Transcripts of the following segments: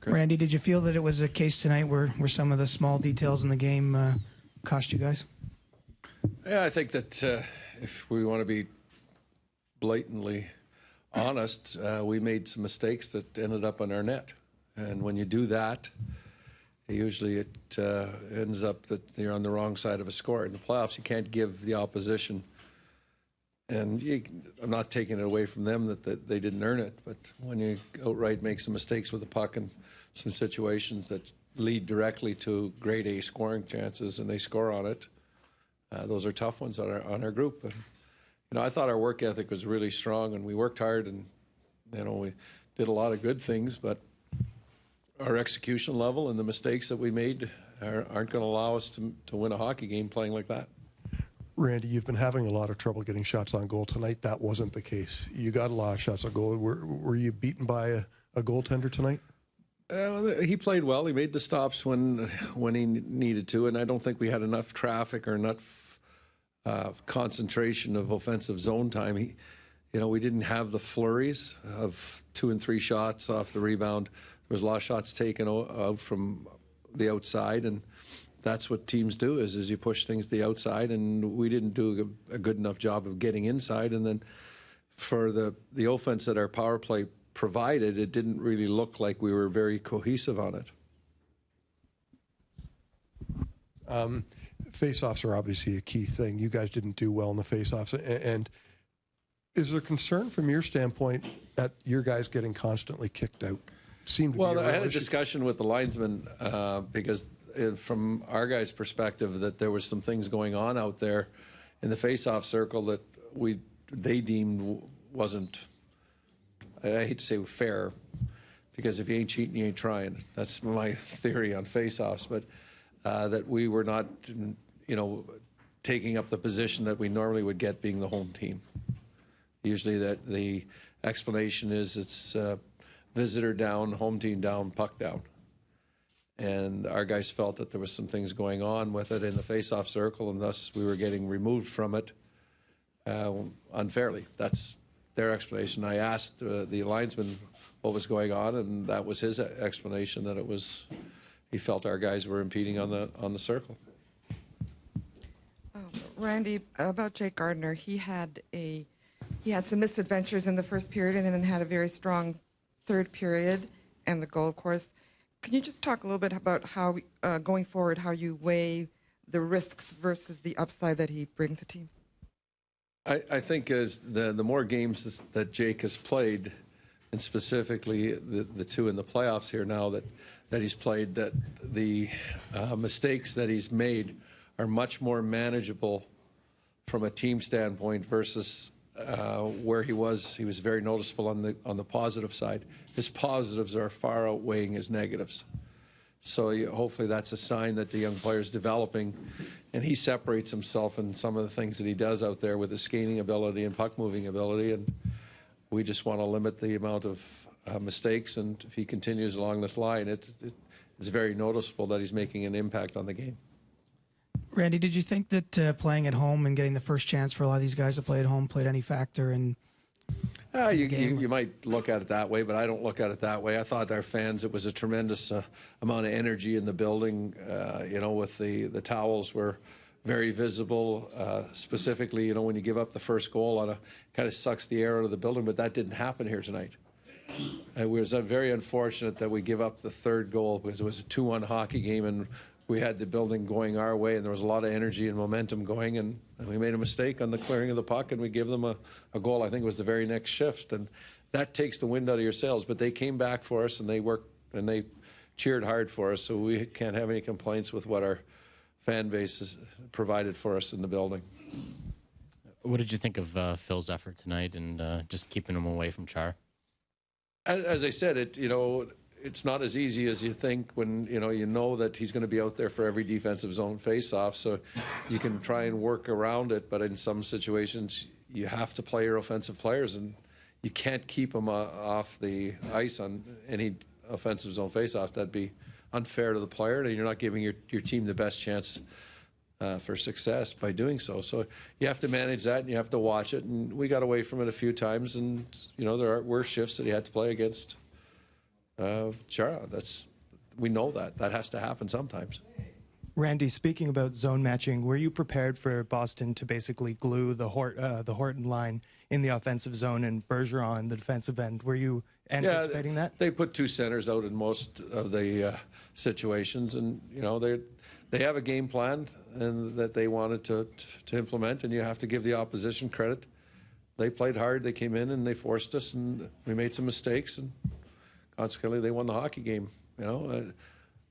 Chris? Randy, did you feel that it was a case tonight where some of the small details in the game cost you guys? Yeah, I think that if we want to be blatantly honest, we made some mistakes that ended up on our net. And when you do that, usually it ends up that you're on the wrong side of a score. In the playoffs, you can't give the opposition, and I'm not taking it away from them that they didn't earn it, but when you outright make some mistakes with the puck in some situations that lead directly to grade A scoring chances and they score on it, those are tough ones on our group. But, I thought our work ethic was really strong, and we worked hard, and we did a lot of good things, but our execution level and the mistakes that we made aren't going to allow us to win a hockey game playing like that. Randy, you've been having a lot of trouble getting shots on goal. Tonight, that wasn't the case. You got a lot of shots on goal. Were you beaten by a goaltender tonight? He played well. He made the stops when he needed to, and I don't think we had enough traffic or enough concentration of offensive zone time. We didn't have the flurries of 2 and 3 shots off the rebound. There was a lot of shots taken out from the outside, and that's what teams do is you push things to the outside, and we didn't do a good enough job of getting inside. And then for the offense that our power play provided, it didn't really look like we were very cohesive on it. Face-offs are obviously a key thing. You guys didn't do well in the face-offs. And is there concern from your standpoint at your guys getting constantly kicked out? Well, I had a discussion with the linesman because from our guys' perspective that there was some things going on out there in the face-off circle that they deemed wasn't, I hate to say fair, because if you ain't cheating, you ain't trying. That's my theory on face-offs, but that we were not, taking up the position that we normally would get being the home team. Usually that the explanation is it's visitor down, home team down, puck down. And our guys felt that there was some things going on with it in the face-off circle, and thus we were getting removed from it unfairly. That's their explanation. I asked the linesman what was going on, and that was his explanation, that he felt our guys were impeding on the circle. Randy, about Jake Gardiner, he had some misadventures in the first period and then had a very strong third period and the goal, of course. Can you just talk a little bit about how, going forward, how you weigh the risks versus the upside that he brings to the team? I think as the more games that Jake has played, and specifically the 2 in the playoffs here now that he's played, that the mistakes that he's made are much more manageable from a team standpoint versus where he was very noticeable on the positive side. His positives are far outweighing his negatives. So hopefully that's a sign that the young player's developing, and he separates himself in some of the things that he does out there with his skating ability and puck moving ability, and we just want to limit the amount of mistakes, and if he continues along this line, it's very noticeable that he's making an impact on the game. Randy, did you think that playing at home and getting the first chance for a lot of these guys to play at home played any factor in the game? You might look at it that way, but I don't look at it that way. I thought our fans, it was a tremendous amount of energy in the building. With the towels were very visible. Specifically, when you give up the first goal, it kind of sucks the air out of the building, but that didn't happen here tonight. It was very unfortunate that we give up the third goal because it was a 2-1 hockey game, and we had the building going our way, and there was a lot of energy and momentum going, and we made a mistake on the clearing of the puck, and we give them a goal. I think it was the very next shift, and that takes the wind out of your sails. But they came back for us, and they worked, and they cheered hard for us, so we can't have any complaints with what our fan base has provided for us in the building. What did you think of Phil's effort tonight and just keeping him away from Char? As I said, it's not as easy as you think when you know that he's going to be out there for every defensive zone face-off, so you can try and work around it, but in some situations you have to play your offensive players, and you can't keep them off the ice on any offensive zone face-off. That'd be unfair to the player, and you're not giving your team the best chance for success by doing so. So you have to manage that, and you have to watch it, and we got away from it a few times, and there were shifts that he had to play against Sure, we know that has to happen sometimes. Randy, speaking about zone matching, were you prepared for Boston to basically glue the Horton line in the offensive zone and Bergeron in the defensive end? Were you anticipating that? They put two centers out in most of the situations, and they have a game plan and that they wanted to implement, and you have to give the opposition credit. They played hard. They came in and they forced us, and we made some mistakes, and consequently they won the hockey game.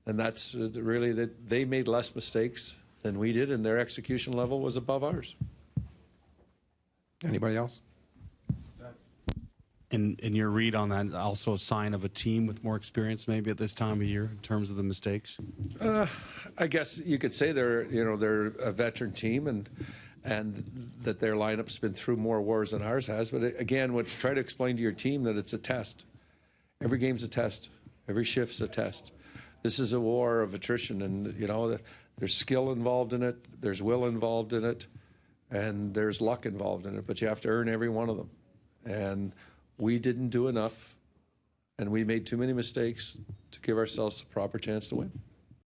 And that's really that they made less mistakes than we did, and their execution level was above ours. Anybody else? In your read on that, also a sign of a team with more experience maybe at this time of year in terms of the mistakes? I guess you could say they're a veteran team, and that their lineup's been through more wars than ours has. But again, try to explain to your team that it's a test. Every game's a test. Every shift's a test. This is a war of attrition, and there's skill involved in it, there's will involved in it, and there's luck involved in it. But you have to earn every one of them. And we didn't do enough, and we made too many mistakes to give ourselves the proper chance to win.